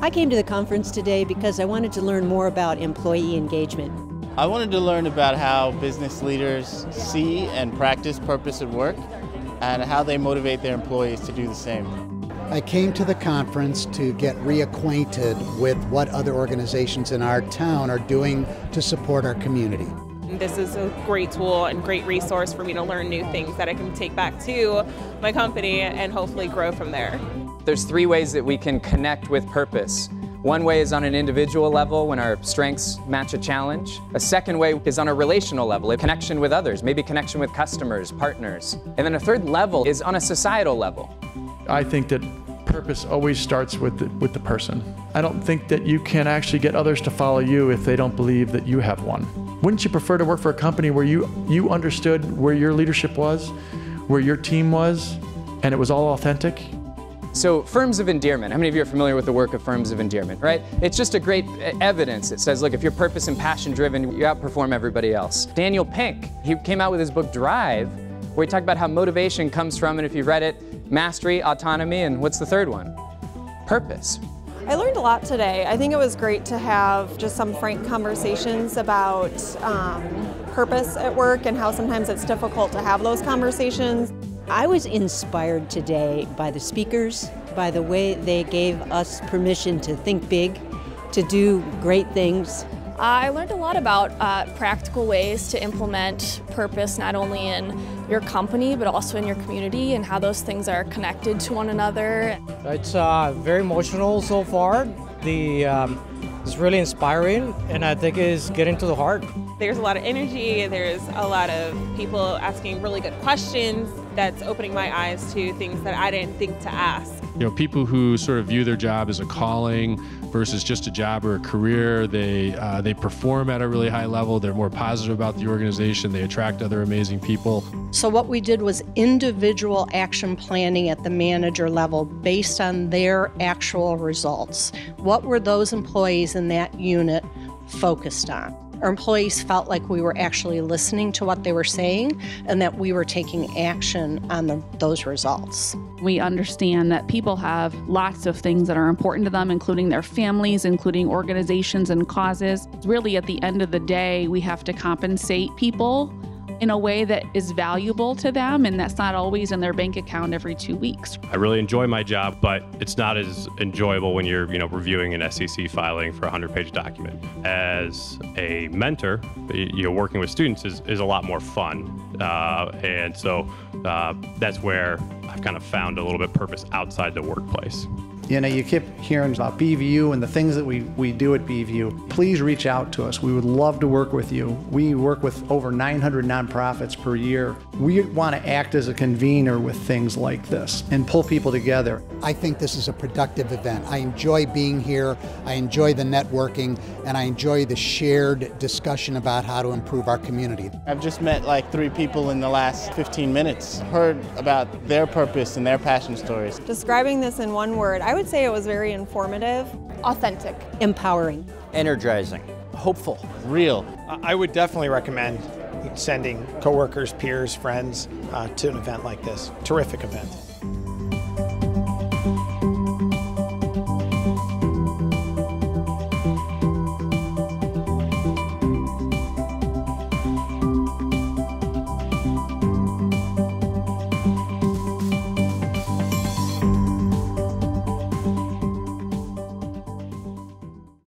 I came to the conference today because I wanted to learn more about employee engagement. I wanted to learn about how business leaders see and practice purpose at work and how they motivate their employees to do the same. I came to the conference to get reacquainted with what other organizations in our town are doing to support our community. This is a great tool and great resource for me to learn new things that I can take back to my company and hopefully grow from there. There's 3 ways that we can connect with purpose. One way is on an individual level when our strengths match a challenge. A second way is on a relational level, a connection with others, maybe connection with customers, partners. And then a third level is on a societal level. I think that purpose always starts with the person. I don't think that you can actually get others to follow you if they don't believe that you have one. Wouldn't you prefer to work for a company where you understood where your leadership was, where your team was, and it was all authentic? So firms of endearment, how many of you are familiar with the work of firms of endearment, right? It's just a great evidence. It says, look, if you're purpose and passion driven, you outperform everybody else. Daniel Pink, he came out with his book Drive, where he talked about how motivation comes from, and if you've read it, mastery, autonomy, and what's the third one? Purpose. I learned a lot today. I think it was great to have just some frank conversations about purpose at work and how sometimes it's difficult to have those conversations. I was inspired today by the speakers, by the way they gave us permission to think big, to do great things. I learned a lot about practical ways to implement purpose not only in your company but also in your community and how those things are connected to one another. It's very emotional so far. It's really inspiring and I think it's getting to the heart. There's a lot of energy, there's a lot of people asking really good questions that's opening my eyes to things that I didn't think to ask. You know, people who sort of view their job as a calling versus just a job or a career, they perform at a really high level, they're more positive about the organization, they attract other amazing people. So what we did was individual action planning at the manager level based on their actual results. What were those employees in that unit focused on? Our employees felt like we were actually listening to what they were saying and that we were taking action on those results. We understand that people have lots of things that are important to them, including their families, including organizations and causes. Really, at the end of the day, we have to compensate people in a way that is valuable to them, and that's not always in their bank account every 2 weeks. I really enjoy my job, but it's not as enjoyable when you're, reviewing an SEC filing for a 100-page document. As a mentor, working with students is a lot more fun, and so that's where I've kind of found a little bit purpose outside the workplace. You keep hearing about BVU and the things that we do at BVU. Please reach out to us. We would love to work with you. We work with over 900 nonprofits per year. We want to act as a convener with things like this and pull people together. I think this is a productive event. I enjoy being here, I enjoy the networking, and I enjoy the shared discussion about how to improve our community. I've just met like 3 people in the last 15 minutes, heard about their purpose and their passion stories. Describing this in one word, I would say it was very informative, authentic, empowering, energizing, hopeful, real. I would definitely recommend sending coworkers, peers, friends to an event like this. Terrific event.